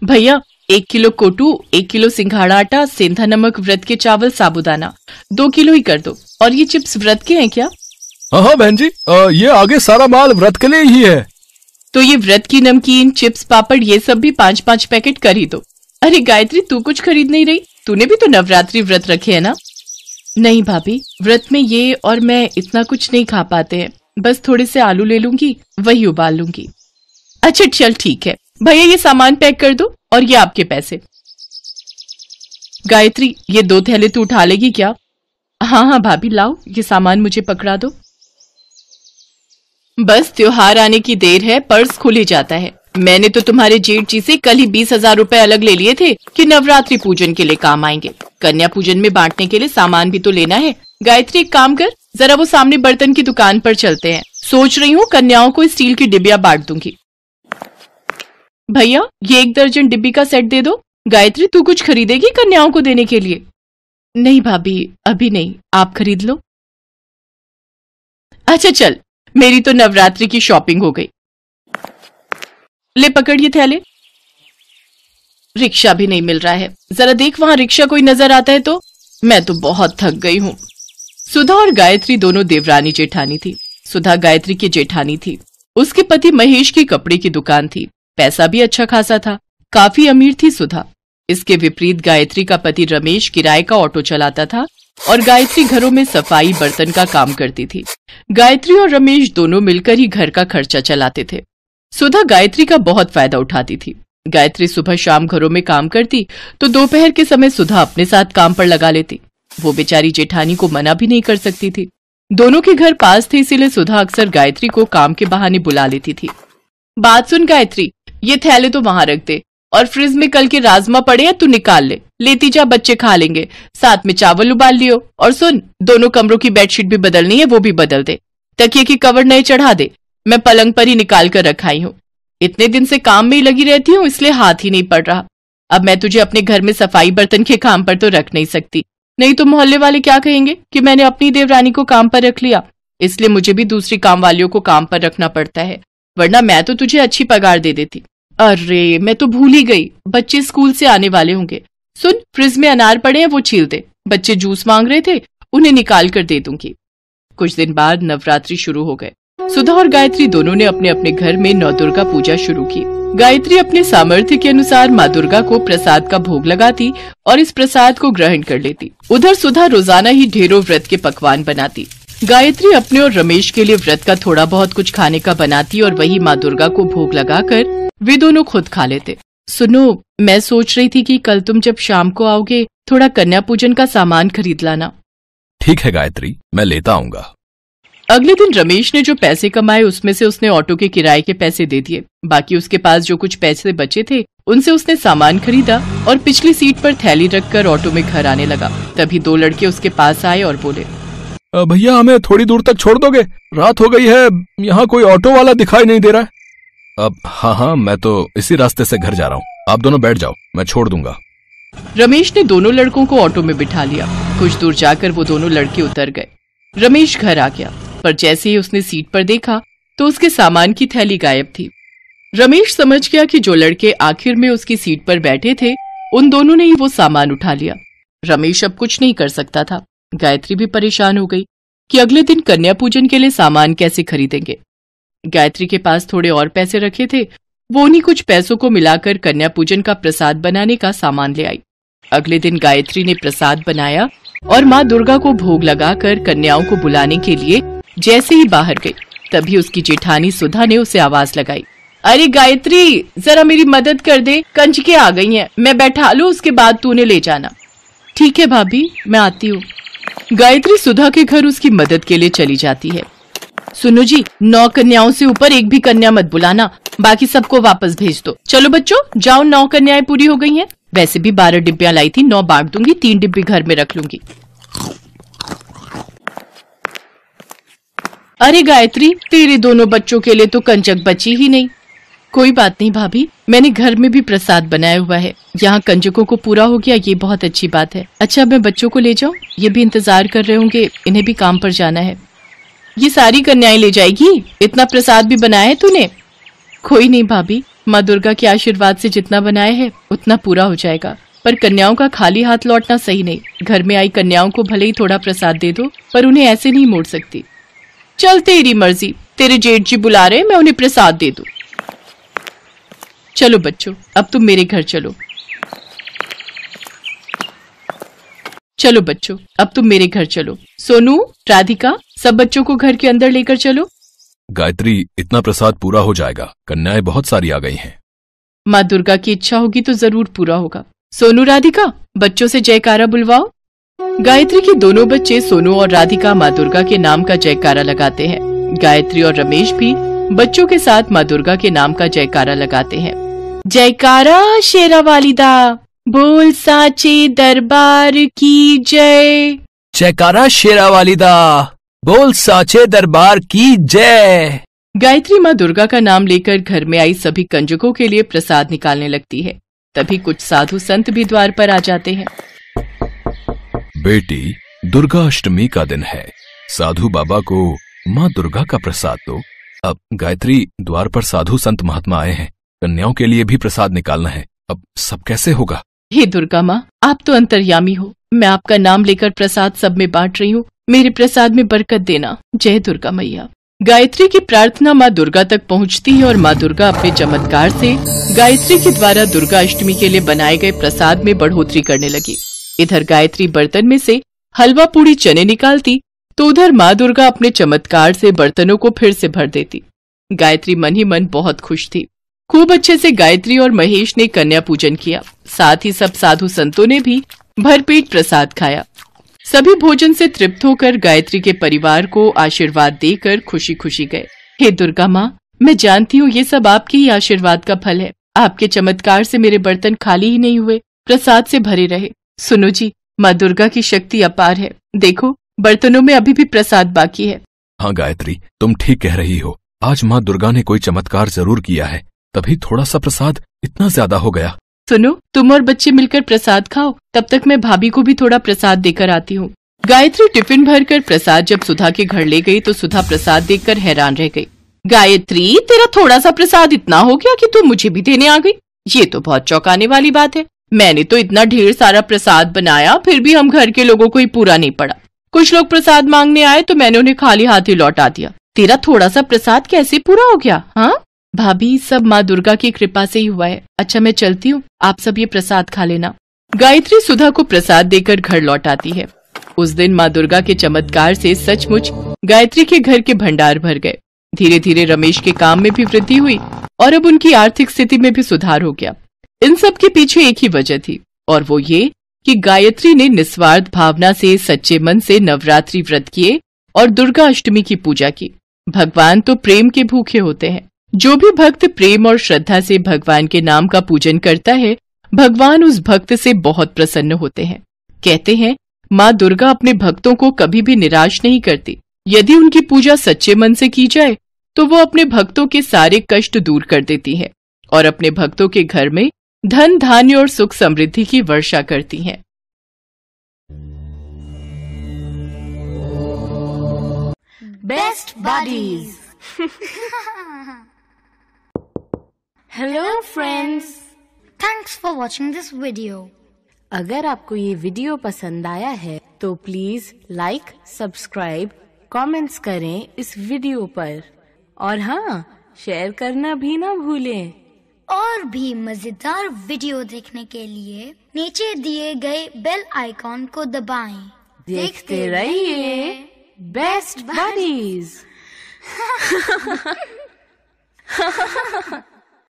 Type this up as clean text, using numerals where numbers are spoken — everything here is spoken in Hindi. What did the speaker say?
भैया 1 किलो कोटू, 1 किलो सिंघाड़ा आटा, सेंधा नमक, व्रत के चावल, साबूदाना 2 किलो ही कर दो। और ये चिप्स व्रत के हैं क्या? हाँ बहन जी, ये आगे सारा माल व्रत के लिए ही है। तो ये व्रत की नमकीन, चिप्स, पापड़ ये सब भी 5-5 पैकेट कर ही दो। अरे गायत्री, तू कुछ खरीद नहीं रही? तूने भी तो नवरात्रि व्रत रखे है ना? नहीं भाभी, व्रत में ये और मैं इतना कुछ नहीं खा पाते हैं। बस थोड़े से आलू ले लूंगी, वही उबाल लूंगी। अच्छा चल ठीक है भैया, ये सामान पैक कर दो और ये आपके पैसे। गायत्री, ये 2 थैले तू उठा लेगी क्या? हाँ हाँ भाभी, लाओ ये सामान मुझे पकड़ा दो। बस त्योहार आने की देर है, पर्स खुल ही जाता है। मैंने तो तुम्हारे जेठ जी से कल ही 20,000 रुपए अलग ले लिए थे कि नवरात्रि पूजन के लिए काम आएंगे। कन्या पूजन में बांटने के लिए सामान भी तो लेना है। गायत्री एक काम कर, जरा वो सामने बर्तन की दुकान पर चलते हैं। सोच रही हूँ कन्याओं को स्टील की डिबिया बांट दूंगी। भैया ये 1 दर्जन डिब्बी का सेट दे दो। गायत्री, तू कुछ खरीदेगी कन्याओं को देने के लिए? नहीं भाभी, अभी नहीं, आप खरीद लो। अच्छा चल, मेरी तो नवरात्रि की शॉपिंग हो गई। ले पकड़ ये थैले। रिक्शा भी नहीं मिल रहा है, जरा देख वहां रिक्शा कोई नजर आता है तो। मैं तो बहुत थक गई हूँ। सुधा और गायत्री दोनों देवरानी जेठानी थी। सुधा गायत्री की जेठानी थी। उसके पति महेश की कपड़े की दुकान थी। पैसा भी अच्छा खासा था, काफी अमीर थी सुधा। इसके विपरीत गायत्री का पति रमेश किराए का ऑटो चलाता था और गायत्री घरों में सफाई बर्तन का काम करती थी। गायत्री और रमेश दोनों मिलकर ही घर का खर्चा चलाते थे। सुधा गायत्री का बहुत फायदा उठाती थी। गायत्री सुबह शाम घरों में काम करती तो दोपहर के समय सुधा अपने साथ काम पर लगा लेती। वो बेचारी जेठानी को मना भी नहीं कर सकती थी। दोनों के घर पास थे, इसीलिए सुधा अक्सर गायत्री को काम के बहाने बुला लेती थी। बात सुन गायत्री, ये थैले तो वहां रख दे और फ्रिज में कल के राजमा पड़े हैं, तू निकाल ले, लेती जा, बच्चे खा लेंगे। साथ में चावल उबाल लियो। और सुन, दोनों कमरों की बेडशीट भी बदलनी है, वो भी बदल दे। तकिए की कवर नए चढ़ा दे, मैं पलंग पर ही निकाल कर रखाई हूँ। इतने दिन से काम में ही लगी रहती हूँ, इसलिए हाथ ही नहीं पड़ रहा। अब मैं तुझे अपने घर में सफाई बर्तन के काम पर तो रख नहीं सकती, नहीं तो मोहल्ले वाले क्या कहेंगे कि मैंने अपनी देवरानी को काम पर रख लिया। इसलिए मुझे भी दूसरी काम वालियों को काम पर रखना पड़ता है, वरना मैं तो तुझे अच्छी पगार दे देती। अरे मैं तो भूल ही गई, बच्चे स्कूल से आने वाले होंगे। सुन, फ्रिज में अनार पड़े हैं, वो छील दे। बच्चे जूस मांग रहे थे, उन्हें निकाल कर दे दूंगी। कुछ दिन बाद नवरात्रि शुरू हो गए। सुधा और गायत्री दोनों ने अपने अपने घर में नौ दुर्गा पूजा शुरू की। गायत्री अपने सामर्थ्य के अनुसार माँ दुर्गा को प्रसाद का भोग लगाती और इस प्रसाद को ग्रहण कर लेती। उधर सुधा रोजाना ही ढेरों व्रत के पकवान बनाती। गायत्री अपने और रमेश के लिए व्रत का थोड़ा बहुत कुछ खाने का बनाती और वही माँ दुर्गा को भोग लगाकर वे दोनों खुद खा लेते। सुनो, मैं सोच रही थी कि कल तुम जब शाम को आओगे थोड़ा कन्या पूजन का सामान खरीद लाना। ठीक है गायत्री, मैं लेता आऊंगा। अगले दिन रमेश ने जो पैसे कमाए उसमें से उसने ऑटो के किराए के पैसे दे दिए। बाकी उसके पास जो कुछ पैसे बचे थे उनसे उसने सामान खरीदा और पिछली सीट पर थैली रखकर ऑटो में घर आने लगा। तभी 2 लड़के उसके पास आए और बोले, भैया हमें थोड़ी दूर तक छोड़ दोगे? रात हो गई है, यहाँ कोई ऑटो वाला दिखाई नहीं दे रहा है। अब हाँ, मैं तो इसी रास्ते से घर जा रहा हूँ, आप दोनों बैठ जाओ, मैं छोड़ दूंगा। रमेश ने दोनों लड़कों को ऑटो में बिठा लिया। कुछ दूर जाकर वो दोनों लड़के उतर गए। रमेश घर आ गया, पर जैसे ही उसने सीट पर देखा तो उसके सामान की थैली गायब थी। रमेश समझ गया कि जो लड़के आखिर में उसकी सीट पर बैठे थे उन दोनों ने ही वो सामान उठा लिया। रमेश अब कुछ नहीं कर सकता था। गायत्री भी परेशान हो गई कि अगले दिन कन्या पूजन के लिए सामान कैसे खरीदेंगे। गायत्री के पास थोड़े और पैसे रखे थे, वो उन्हीं कुछ पैसों को मिलाकर कन्या पूजन का प्रसाद बनाने का सामान ले आई। अगले दिन गायत्री ने प्रसाद बनाया और माँ दुर्गा को भोग लगाकर कन्याओं को बुलाने के लिए जैसे ही बाहर गई तभी उसकी जेठानी सुधा ने उसे आवाज लगाई, अरे गायत्री, जरा मेरी मदद कर दे, कंजके आ गई हैं, मैं बैठा लूं, उसके बाद तू उन्हें ले जाना। ठीक है भाभी, मैं आती हूँ। गायत्री सुधा के घर उसकी मदद के लिए चली जाती है। सुनो जी, 9 कन्याओं से ऊपर एक भी कन्या मत बुलाना, बाकी सबको वापस भेज दो। चलो बच्चों जाओ, 9 कन्याएं पूरी हो गई हैं। वैसे भी 12 डिब्बियां लाई थी, 9 बांट दूंगी, 3 डिब्बी घर में रख लूंगी। अरे गायत्री, तेरे दोनों बच्चों के लिए तो कंजक बची ही नहीं। कोई बात नहीं भाभी, मैंने घर में भी प्रसाद बनाया हुआ है, यहाँ कंजकों को पूरा हो गया, ये बहुत अच्छी बात है। अच्छा मैं बच्चों को ले जाऊं? ये भी इंतजार कर रहे होंगे, इन्हें भी काम पर जाना है। ये सारी कन्याएं ले जाएगी? इतना प्रसाद भी बनाया है तूने? कोई नहीं भाभी, माँ दुर्गा के आशीर्वाद से जितना बनाए है उतना पूरा हो जाएगा, पर कन्याओं का खाली हाथ लौटना सही नहीं। घर में आई कन्याओं को भले ही थोड़ा प्रसाद दे दो, पर उन्हें ऐसे नहीं मोड़ सकती। चल तेरी मर्जी, तेरे जेठ जी बुला रहे, मैं उन्हें प्रसाद दे दूं। चलो बच्चों, अब तुम मेरे घर चलो। चलो बच्चों, अब तुम मेरे घर चलो। सोनू, राधिका, सब बच्चों को घर के अंदर लेकर चलो। गायत्री, इतना प्रसाद पूरा हो जाएगा, कन्याएं बहुत सारी आ गई हैं। माँ दुर्गा की इच्छा होगी तो जरूर पूरा होगा। सोनू, राधिका, बच्चों से जयकारा बुलवाओ। गायत्री के दोनों बच्चे सोनू और राधिका माँ दुर्गा के नाम का जयकारा लगाते हैं। गायत्री और रमेश भी बच्चों के साथ माँ दुर्गा के नाम का जयकारा लगाते हैं। जयकारा शेरा वालिदा, बोल साचे दरबार की जय। जयकारा शेरा वालिदा, बोल साचे दरबार की जय। गायत्री माँ दुर्गा का नाम लेकर घर में आई सभी कंजकों के लिए प्रसाद निकालने लगती है। तभी कुछ साधु संत भी द्वार पर आ जाते हैं। बेटी, दुर्गा अष्टमी का दिन है, साधु बाबा को माँ दुर्गा का प्रसाद दो। अब गायत्री, द्वार पर साधु संत महात्मा आए हैं, कन्याओं के लिए भी प्रसाद निकालना है, अब सब कैसे होगा? हे दुर्गा माँ, आप तो अंतर्यामी हो, मैं आपका नाम लेकर प्रसाद सब में बांट रही हूँ, मेरे प्रसाद में बरकत देना। जय दुर्गा मैया। गायत्री की प्रार्थना माँ दुर्गा तक पहुँचती है और माँ दुर्गा अपने चमत्कार से गायत्री के द्वारा दुर्गा अष्टमी के लिए बनाए गए प्रसाद में बढ़ोतरी करने लगी। इधर गायत्री बर्तन में से हलवा पूड़ी चने निकालती तो उधर माँ दुर्गा अपने चमत्कार से बर्तनों को फिर से भर देती। गायत्री मन ही मन बहुत खुश थी। खूब अच्छे से गायत्री और महेश ने कन्या पूजन किया, साथ ही सब साधु संतों ने भी भरपेट प्रसाद खाया। सभी भोजन से तृप्त होकर गायत्री के परिवार को आशीर्वाद देकर खुशी खुशी गए। हे दुर्गा माँ, मैं जानती हूँ ये सब आपके ही आशीर्वाद का फल है। आपके चमत्कार से मेरे बर्तन खाली ही नहीं हुए, प्रसाद से भरे रहे। सुनो जी, माँ दुर्गा की शक्ति अपार है, देखो बर्तनों में अभी भी प्रसाद बाकी है। हाँ गायत्री, तुम ठीक कह रही हो, आज माँ दुर्गा ने कोई चमत्कार जरूर किया है, तभी थोड़ा सा प्रसाद इतना ज्यादा हो गया। सुनो, तुम और बच्चे मिलकर प्रसाद खाओ, तब तक मैं भाभी को भी थोड़ा प्रसाद देकर आती हूँ। गायत्री टिफिन भरकर प्रसाद जब सुधा के घर ले गई तो सुधा प्रसाद देखकर हैरान रह गई। गायत्री, तेरा थोड़ा सा प्रसाद इतना हो गया कि तू मुझे भी देने आ गई, ये तो बहुत चौंकाने वाली बात है। मैंने तो इतना ढेर सारा प्रसाद बनाया, फिर भी हम घर के लोगों को ही पूरा नहीं पड़ा। कुछ लोग प्रसाद मांगने आए तो मैंने उन्हें खाली हाथ ही लौटा दिया। तेरा थोड़ा सा प्रसाद कैसे पूरा हो गया? हाँ भाभी, सब माँ दुर्गा की कृपा से ही हुआ है। अच्छा मैं चलती हूँ, आप सब ये प्रसाद खा लेना। गायत्री सुधा को प्रसाद देकर घर लौट आती है। उस दिन माँ दुर्गा के चमत्कार से सचमुच गायत्री के घर के भंडार भर गए। धीरे धीरे रमेश के काम में भी वृद्धि हुई और अब उनकी आर्थिक स्थिति में भी सुधार हो गया। इन सब के पीछे एक ही वजह थी और वो ये कि गायत्री ने निस्वार्थ भावना से सच्चे मन से नवरात्रि व्रत किए और दुर्गा अष्टमी की पूजा की। भगवान तो प्रेम के भूखे होते हैं। जो भी भक्त प्रेम और श्रद्धा से भगवान के नाम का पूजन करता है, भगवान उस भक्त से बहुत प्रसन्न होते हैं। कहते हैं माँ दुर्गा अपने भक्तों को कभी भी निराश नहीं करती। यदि उनकी पूजा सच्चे मन से की जाए तो वो अपने भक्तों के सारे कष्ट दूर कर देती है और अपने भक्तों के घर में धन धान्य और सुख समृद्धि की वर्षा करती हैं। Best buddies. Hello friends, thanks for watching this video. अगर आपको ये वीडियो पसंद आया है तो प्लीज लाइक, सब्सक्राइब, कमेंट्स करें इस वीडियो पर और हाँ, शेयर करना भी ना भूलें। और भी मजेदार वीडियो देखने के लिए नीचे दिए गए बेल आइकॉन को दबाएं। देखते रहिए बेस्ट बडीज।